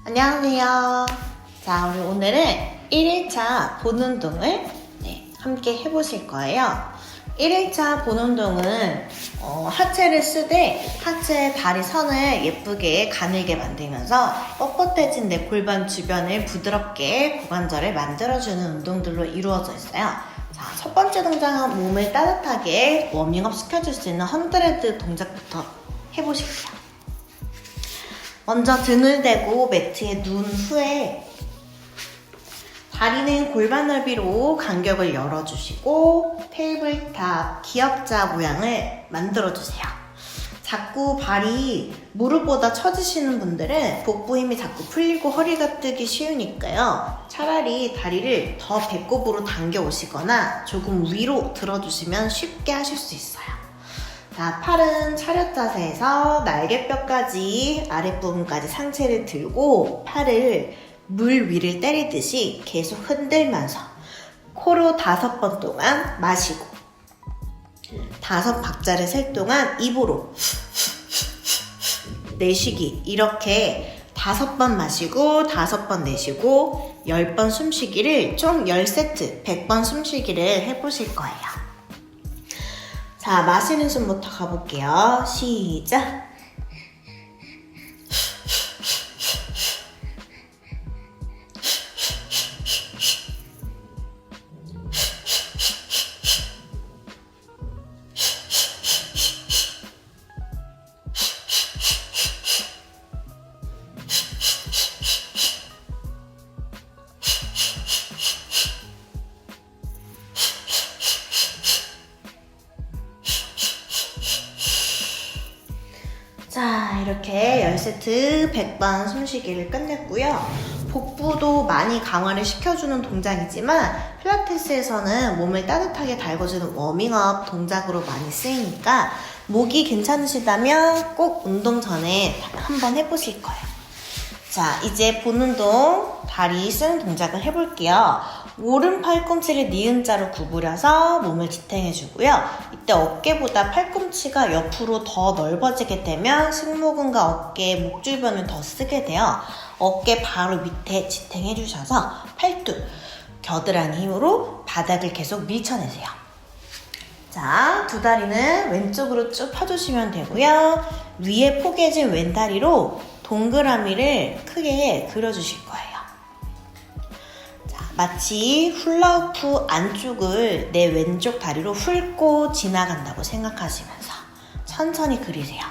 안녕하세요. 자, 우리 오늘은 1일차 본 운동을 함께 해보실 거예요. 1일차 본 운동은 하체를 쓰되 하체 다리 선을 예쁘게 가늘게 만들면서 뻣뻣해진 내 골반 주변을 부드럽게 고관절을 만들어주는 운동들로 이루어져 있어요. 자, 첫 번째 동작은 몸을 따뜻하게 워밍업 시켜줄 수 있는 헌드레드 동작부터 해보실게요. 먼저 등을 대고 매트에 누운 후에 다리는 골반 넓이로 간격을 열어주시고 테이블탑 기역자 모양을 만들어주세요. 자꾸 발이 무릎보다 처지시는 분들은 복부 힘이 자꾸 풀리고 허리가 뜨기 쉬우니까요. 차라리 다리를 더 배꼽으로 당겨 오시거나 조금 위로 들어주시면 쉽게 하실 수 있어요. 자, 팔은 차렷 자세에서 날개뼈까지 아랫부분까지 상체를 들고 팔을 물 위를 때리듯이 계속 흔들면서 코로 5번 동안 마시고 5박자를 셀 동안 입으로 내쉬기, 이렇게 5번 마시고 5번 내쉬고 10번 숨쉬기를 총 10세트 100번 숨쉬기를 해보실 거예요. 자, 마시는 숨부터 가볼게요. 시작! 자, 이렇게 10세트 100번 숨쉬기를 끝냈고요. 복부도 많이 강화를 시켜주는 동작이지만 필라테스에서는 몸을 따뜻하게 달궈주는 워밍업 동작으로 많이 쓰이니까 목이 괜찮으시다면 꼭 운동 전에 한번 해보실 거예요. 자, 이제 본 운동 다리 쓰는 동작을 해볼게요. 오른 팔꿈치를 니은자로 구부려서 몸을 지탱해주고요. 이때 어깨보다 팔꿈치가 옆으로 더 넓어지게 되면 승모근과 어깨, 목 주변을 더 쓰게 돼요. 어깨 바로 밑에 지탱해주셔서 팔뚝, 겨드랑이 힘으로 바닥을 계속 밀쳐내세요. 자, 두 다리는 왼쪽으로 쭉 펴주시면 되고요. 위에 포개진 왼다리로 동그라미를 크게 그려주실 거예요. 마치 훌라후프 안쪽을 내 왼쪽 다리로 훑고 지나간다고 생각하시면서 천천히 그리세요.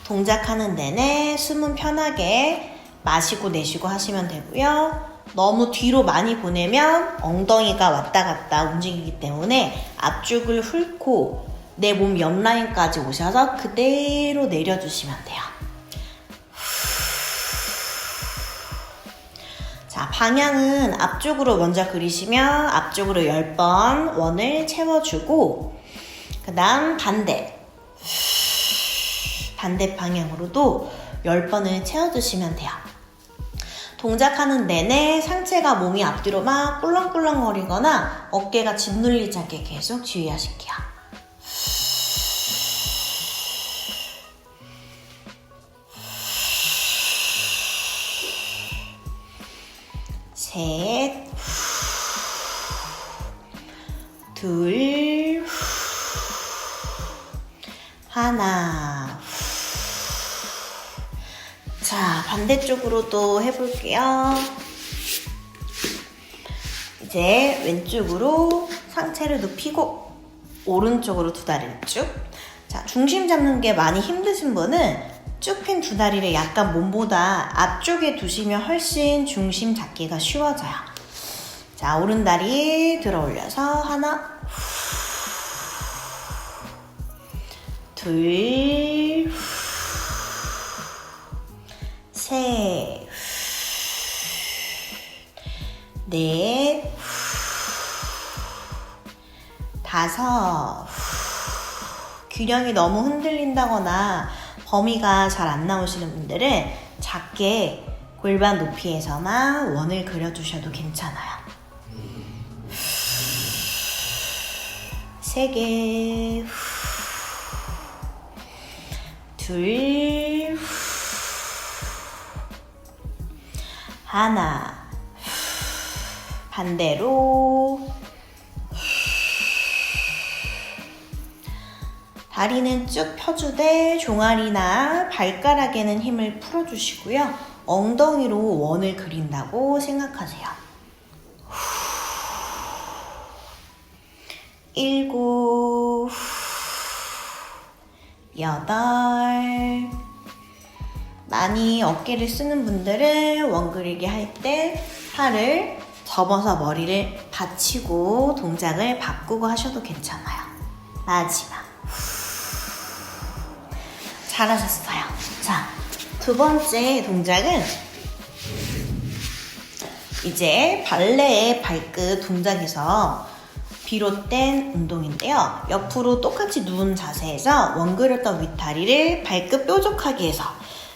동작하는 내내 숨은 편하게 마시고 내쉬고 하시면 되고요. 너무 뒤로 많이 보내면 엉덩이가 왔다 갔다 움직이기 때문에 앞쪽을 훑고 내 몸 옆라인까지 오셔서 그대로 내려주시면 돼요. 자, 방향은 앞쪽으로 먼저 그리시면 앞쪽으로 10번 원을 채워주고 그 다음 반대 방향으로도 10번을 채워주시면 돼요. 동작하는 내내 상체가 몸이 앞뒤로 막 꿀렁꿀렁 거리거나 어깨가 짓눌리지 않게 계속 주의하실게요. 셋, 둘, 하나. 자, 반대쪽으로도 해볼게요. 이제 왼쪽으로 상체를 눕히고 오른쪽으로 두 다리를 쭉. 자, 중심 잡는 게 많이 힘드신 분은 쭉 핀 두 다리를 약간 몸보다 앞쪽에 두시면 훨씬 중심 잡기가 쉬워져요. 자, 오른 다리 들어 올려서 하나, 둘, 셋, 넷, 다섯. 균형이 너무 흔들린다거나 범위가 잘 안 나오시는 분들은 작게 골반 높이에서만 원을 그려주셔도 괜찮아요. 3개. 둘, 하나, 반대로. 다리는 쭉 펴주되 종아리나 발가락에는 힘을 풀어주시고요. 엉덩이로 원을 그린다고 생각하세요. 7, 8. 많이 어깨를 쓰는 분들은 원 그리기 할 때 팔을 접어서 머리를 받치고 동작을 바꾸고 하셔도 괜찮아요. 마지막. 잘하셨어요. 자, 두 번째 동작은 이제 발레의 발끝 동작에서 비롯된 운동인데요. 옆으로 똑같이 누운 자세에서 원그렸던 윗다리를 발끝 뾰족하게 해서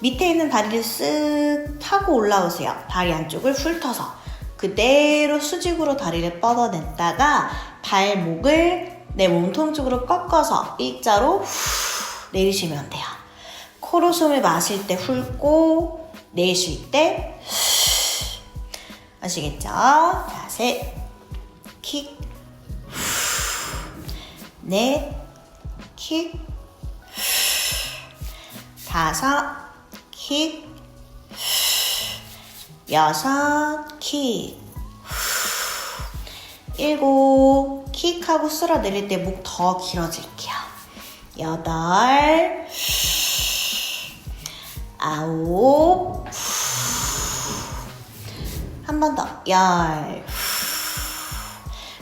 밑에 있는 다리를 쓱 파고 올라오세요. 다리 안쪽을 훑어서 그대로 수직으로 다리를 뻗어냈다가 발목을 내 몸통 쪽으로 꺾어서 일자로 내리시면 돼요. 코로 숨을 마실 때 훑고 내쉴 때 아시겠죠? 자, 셋, 킥, 넷, 킥, 5, 킥, 6, 킥, 7, 킥하고 쓸어 내릴 때 목 더 길어질게요. 8, 9, 한 번 더, 10.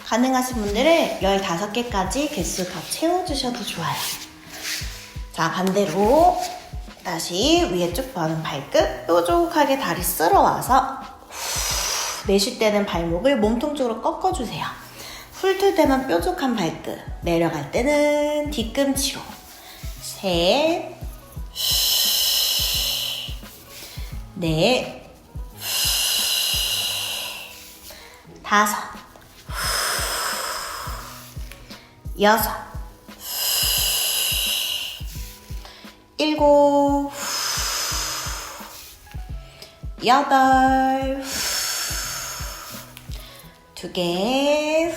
가능하신 분들은 15개까지 개수 더 채워주셔도 좋아요. 자, 반대로 다시 위에 쭉 뻗은 발끝 뾰족하게 다리 쓸어와서 내쉴 때는 발목을 몸통 쪽으로 꺾어주세요. 훑을 때만 뾰족한 발끝, 내려갈 때는 뒤꿈치로. 셋, 넷, 5, 6, 7, 8, 2개,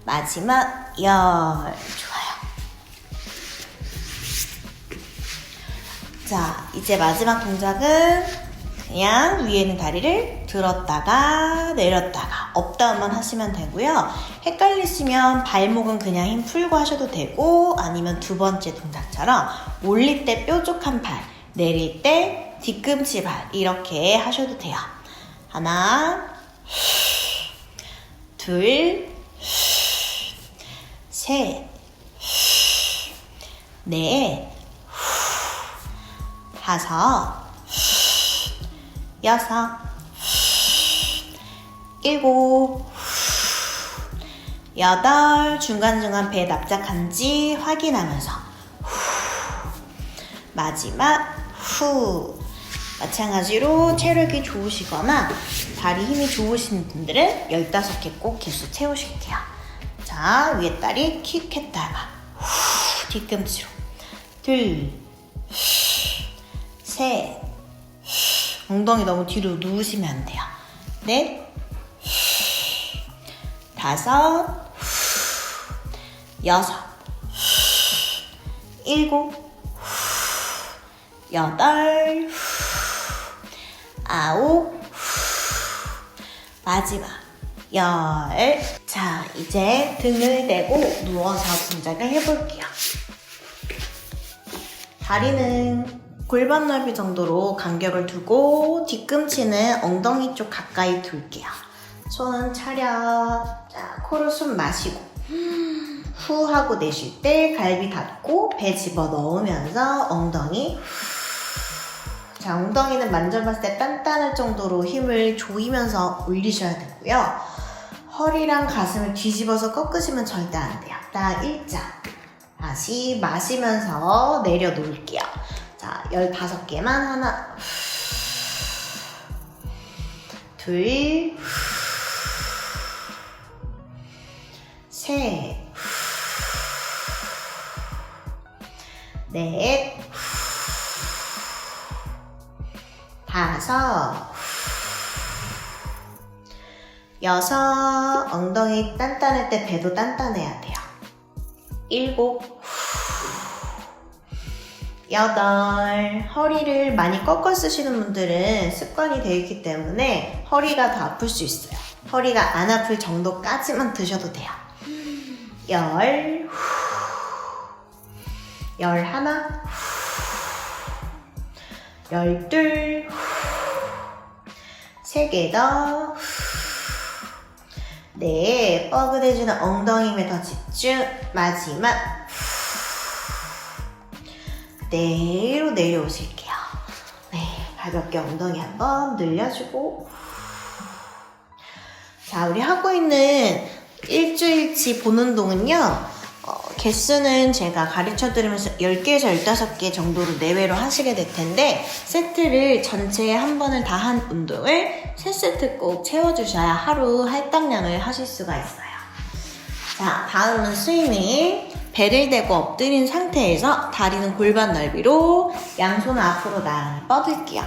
마지막 10. 좋아요. 자, 이제 마지막 동작은 그냥 위에 있는 다리를 들었다가 내렸다가 업다운만 하시면 되고요. 헷갈리시면 발목은 그냥 힘 풀고 하셔도 되고 아니면 두 번째 동작처럼 올릴 때 뾰족한 팔, 내릴 때 뒤꿈치 발 이렇게 하셔도 돼요. 하나, 둘, 셋, 넷, 5, 6, 7, 8. 중간중간 배에 납작한지 확인하면서 마지막 후. 마찬가지로 체력이 좋으시거나 다리 힘이 좋으신 분들은 15개 꼭 개수 채우실게요. 자, 위에 다리 킥 했다가 후, 뒤꿈치로 둘, 셋, 엉덩이 너무 뒤로 누우시면 안 돼요. 넷, 5, 6, 7, 8, 9, 마지막 10. 자, 이제 등을 대고 누워서 동작을 해볼게요. 다리는 골반 넓이 정도로 간격을 두고 뒤꿈치는 엉덩이 쪽 가까이 둘게요. 손 차렷. 자, 코로 숨 마시고 후 하고 내쉴 때 갈비 닫고 배 집어 넣으면서 엉덩이. 자, 엉덩이는 만져봤을 때 단단할 정도로 힘을 조이면서 올리셔야 되고요. 허리랑 가슴을 뒤집어서 꺾으시면 절대 안 돼요. 딱 일자. 다시 마시면서 내려놓을게요. 자, 15개만. 하나, 둘, 셋, 넷, 다섯, 여섯, 엉덩이 단단할 때 배도 단단해야 돼요. 일곱, 여덟, 허리를 많이 꺾어 쓰시는 분들은 습관이 되어 있기 때문에 허리가 더 아플 수 있어요. 허리가 안 아플 정도까지만 드셔도 돼요. 열, 열하나, 열둘, 세 개 더, 네, 뻐근해지는 엉덩이에 더 집중, 마지막, 그대로 내려오실게요. 네, 가볍게 엉덩이 한번 늘려주고. 자, 우리 하고 있는 일주일치 본 운동은요, 개수는 제가 가르쳐드리면서 10개에서 15개 정도로 내외로 하시게 될 텐데, 세트를 전체에 한 번을 다 한 운동을 3세트 꼭 채워주셔야 하루 할당량을 하실 수가 있어요. 자, 다음은 스위밍. 배를 대고 엎드린 상태에서 다리는 골반 넓이로 양손 앞으로 나란히 뻗을게요.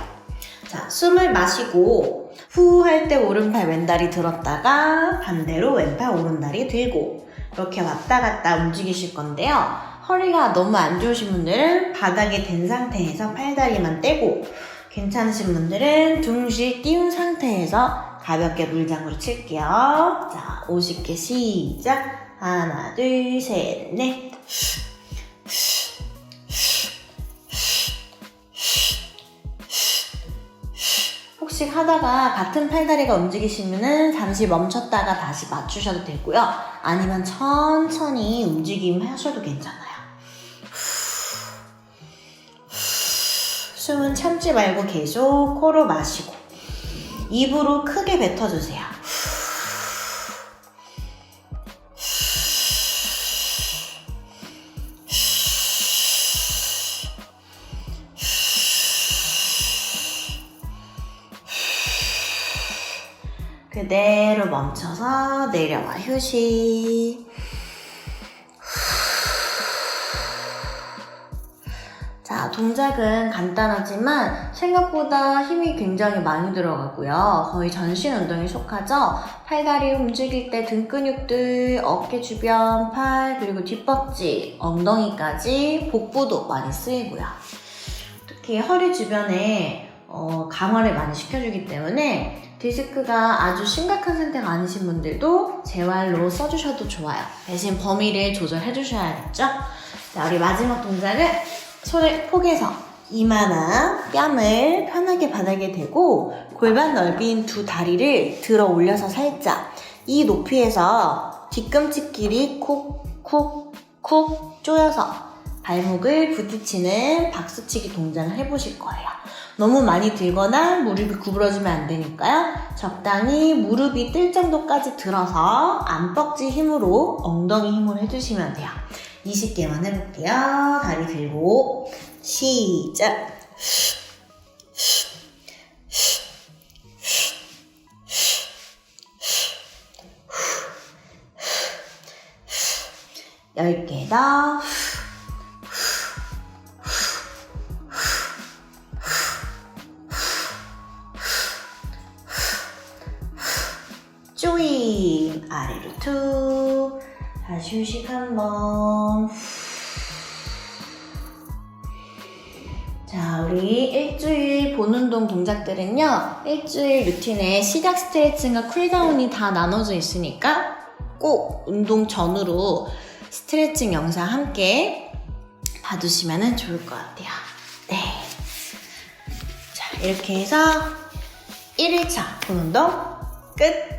자, 숨을 마시고 후 할 때 오른팔 왼다리 들었다가 반대로 왼팔 오른다리 들고 이렇게 왔다 갔다 움직이실 건데요. 허리가 너무 안 좋으신 분들은 바닥에 댄 상태에서 팔다리만 떼고, 괜찮으신 분들은 둥실 띄운 상태에서 가볍게 물장구를 칠게요. 자, 50개 시작. 하나, 둘, 셋, 넷. 혹시 하다가 같은 팔다리가 움직이시면은 잠시 멈췄다가 다시 맞추셔도 되고요. 아니면 천천히 움직임하셔도 괜찮아요. 숨은 참지 말고 계속 코로 마시고 입으로 크게 뱉어주세요. 그대로 멈춰서 내려와 휴식. 자, 동작은 간단하지만 생각보다 힘이 굉장히 많이 들어가고요. 거의 전신 운동에 속하죠. 팔다리 움직일 때 등 근육들, 어깨 주변, 팔, 그리고 뒷벅지, 엉덩이까지, 복부도 많이 쓰이고요. 특히 허리 주변에 강화를 많이 시켜주기 때문에 디스크가 아주 심각한 상태가 아니신 분들도 재활로 써주셔도 좋아요. 대신 범위를 조절해 주셔야겠죠? 자, 우리 마지막 동작은 손을 포개서 이마나 뺨을 편하게 바닥에 대고 골반 넓이인 두 다리를 들어 올려서 살짝 이 높이에서 뒤꿈치 길이 쿡쿡쿡 조여서 발목을 부딪히는 박수치기 동작을 해보실 거예요. 너무 많이 들거나 무릎이 구부러지면 안 되니까요. 적당히 무릎이 뜰 정도까지 들어서 안벅지 힘으로 엉덩이 힘으로 해주시면 돼요. 20개만 해볼게요. 다리 들고 시작. 10개 더. 조임 아래로 툭. 다시 휴식 한번. 자, 우리 일주일 본 운동 동작들은요, 일주일 루틴에 시작 스트레칭과 쿨다운이 다 나눠져 있으니까 꼭 운동 전후로 스트레칭 영상 함께 봐두시면 좋을 것 같아요. 네. 자, 이렇게 해서 1일차 본 운동 끝!